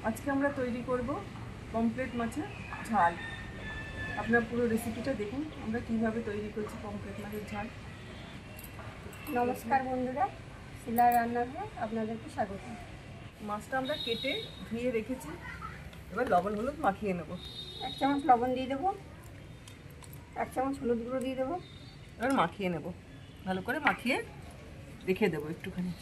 আজকে আমরা তৈরি করব পমফ্রেট মাছের ঝাল। আপনারা পুরো রেসিপিটা দেখুন আমরা কিভাবে তৈরি করছি পমফ্রেট মাছের ঝাল। নমস্কার বন্ধুরা, শিলার রান্নাঘরে আপনাদেরকে স্বাগত। মাছটা আমরা কেটে ধুয়ে রেখেছি, এবার লবণ হলুদ মাখিয়ে নেব। 1 চামচ লবণ দিয়ে দেবো, 1 চামচ হলুদ গুঁড়ো দিয়ে দেবো। এবার মাখিয়ে নেব, ভালো করে মাখিয়ে রেখে দেবো একটুখানি।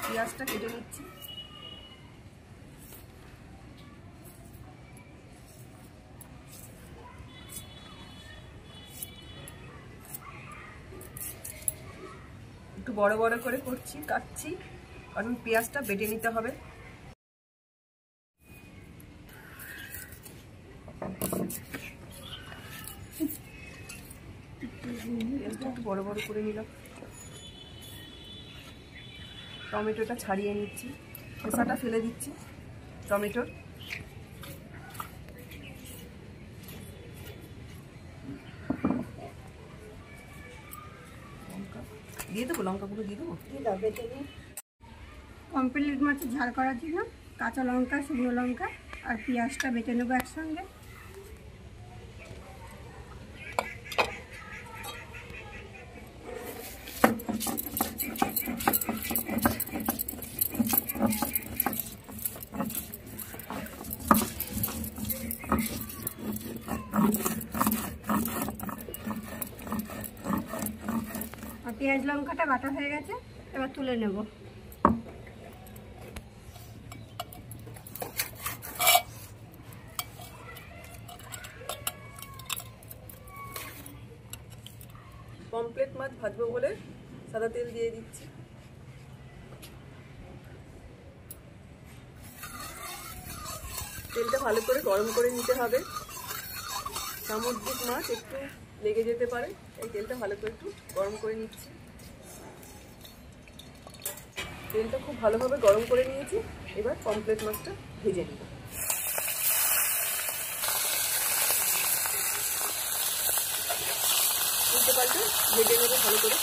পেঁয়াজটা কেটে নিচ্ছি। একটু বড় বড় করে করছি, কাটছি, কারণ পেঁয়াজটা বেটে নিতে হবে। পেঁয়াজটা একটু বড় বড় করে নিলাম। টমেটোটা ছাড়িয়ে নিচ্ছি, খোসাটা ফেলে দিচ্ছি টমেটোর। লঙ্কা দিয়ে দেবো, লঙ্কাগুলো দিয়ে দেবো। পমফ্রেট মাছের ঝাল করার জন্য কাঁচা লঙ্কা, শুকনো লঙ্কা আর পেঁয়াজটা বেটে নেবো একসঙ্গে। পেঁয়াজ লঙ্কাটা বাটা হয়ে গেছে, এবার তুলে নেব। পমফ্রেট মাছ ভাজবো বলে সাদা তেল দিয়ে দিচ্ছি। তেলটা ভালো করে গরম করে নিতে হবে, সামুদ্রিক মাছ একটু লেগে যেতে পারে, এই তেলটা ভালো করে একটু গরম করে নিচ্ছি। তেলটা খুব ভালোভাবে গরম করে নিয়েছি, এবার পমফ্রেট মাছটা ভেজে নিব। উল্টে পাল্টে ভেজে নেব ভালো করে।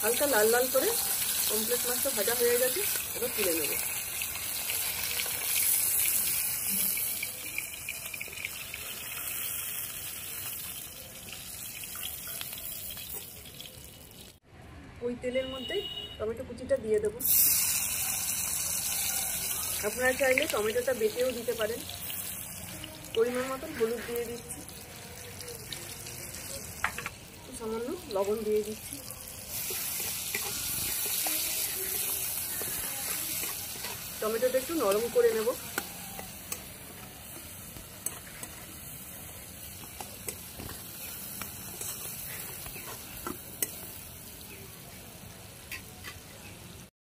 হালকা লাল লাল করে পমফ্রেট মাছটা ভাজা হয়ে গেছে, এবার তুলে নেব। ওই তেলের মধ্যে টমেটো কুচিটা দিয়ে দেব। আপনারা চাইলে টমেটোটা বেটেও দিতে পারেন। পরিমাণ মতন হলুদ দিয়ে দিচ্ছি, সামান্য লবণ দিয়ে দিচ্ছি। টমেটোটা একটু নরম করে নেব।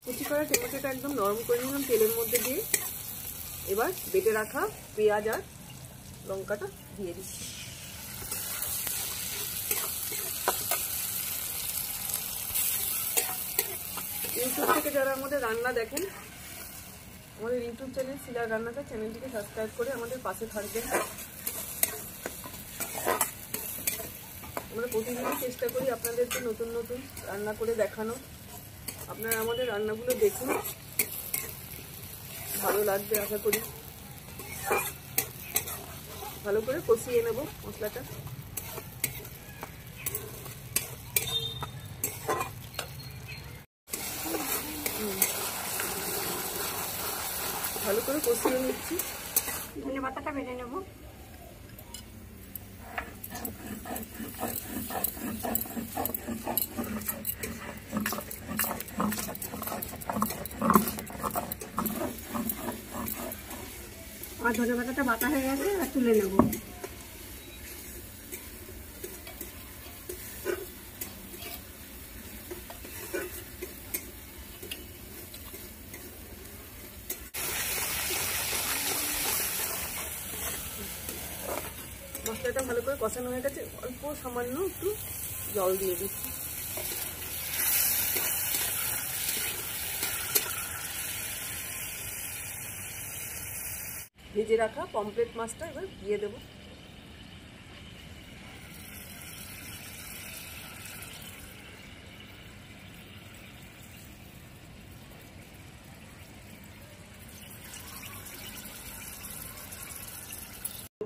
কুচি করা টমেটোটা একদম নরম করে নিলাম তেলের মধ্যে দিয়ে। এবার বেটে রাখা পেঁয়াজ আর লঙ্কাটা দিয়ে দিচ্ছি। ইউটিউব থেকে যারা আমাদের রান্না দেখেন, আমাদের ইউটিউব চ্যানেল শিলার রান্নাঘর চ্যানেলটিকে সাবস্ক্রাইব করে আমাদের পাশে থাকবেন। আমরা প্রতিদিনই চেষ্টা করি আপনাদেরকে নতুন নতুন রান্না করে দেখানো। আপনারা আমাদের রান্নাগুলো দেখুন, ভালো লাগবে আশা করি। ভালো করে কষিয়ে নেব মশলাটা। ভালো করে কষিয়ে নিচ্ছি। ধনে পাতাটা বেটে নেব। আর ধনে পাতাটা বাটা হয়ে গেছে, আর তুলে নেব। মশলাটা ভালো করে কষানো হয়ে গেছে, অল্প সামান্য একটু জল দিয়ে দিচ্ছি। ভেজে রাখা পমফ্রেট মাছটা এবার দিয়ে দেবো।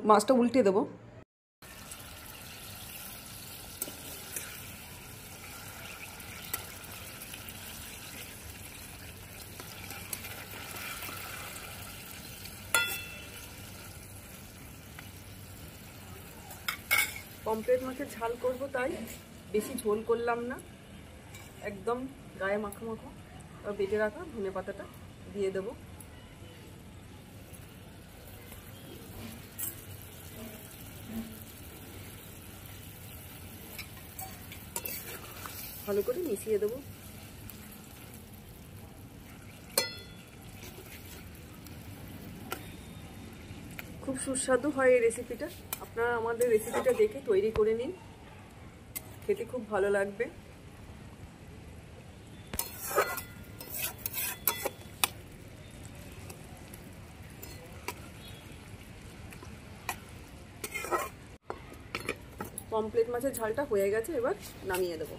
মাছটা উল্টে দেবো। পমফ্রেট মাছের ঝাল করব, তাই বেশি ঝোল করলাম না, একদম গায়ে মাখো মাখো। আর বেটে রাখা ধনে পাতাটা দিয়ে দেবো। ভালো করে মিশিয়ে দেবো। খুব সুস্বাদু হয় এই রেসিপিটা। আপনারা আমাদের রেসিপিটা দেখে তৈরি করে নিন, খেতে খুব ভালো লাগবে। পমফ্রেট মাছের ঝালটা হয়ে গেছে, এবার নামিয়ে দেবো।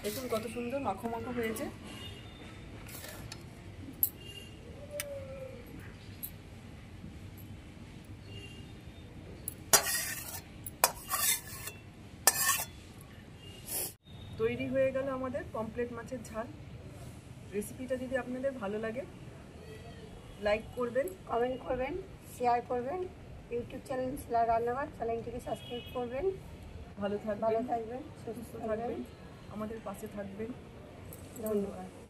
দেখুন কত সুন্দর মাখো মাখো হয়েছে। তৈরি হয়ে গেল আমাদের পমফ্রেট মাছের ঝাল। রেসিপিটা যদি আপনাদের ভালো লাগে লাইক করবেন, কমেন্ট করবেন, শেয়ার করবেন। ইউটিউব চ্যানেল শিলা রান্নাঘর চ্যানেলটিকে সাবস্ক্রাইব করবেন। ভালো থাকবেন, সুস্থ থাকবেন, আমাদের পাশে থাকবেন। ধন্যবাদ।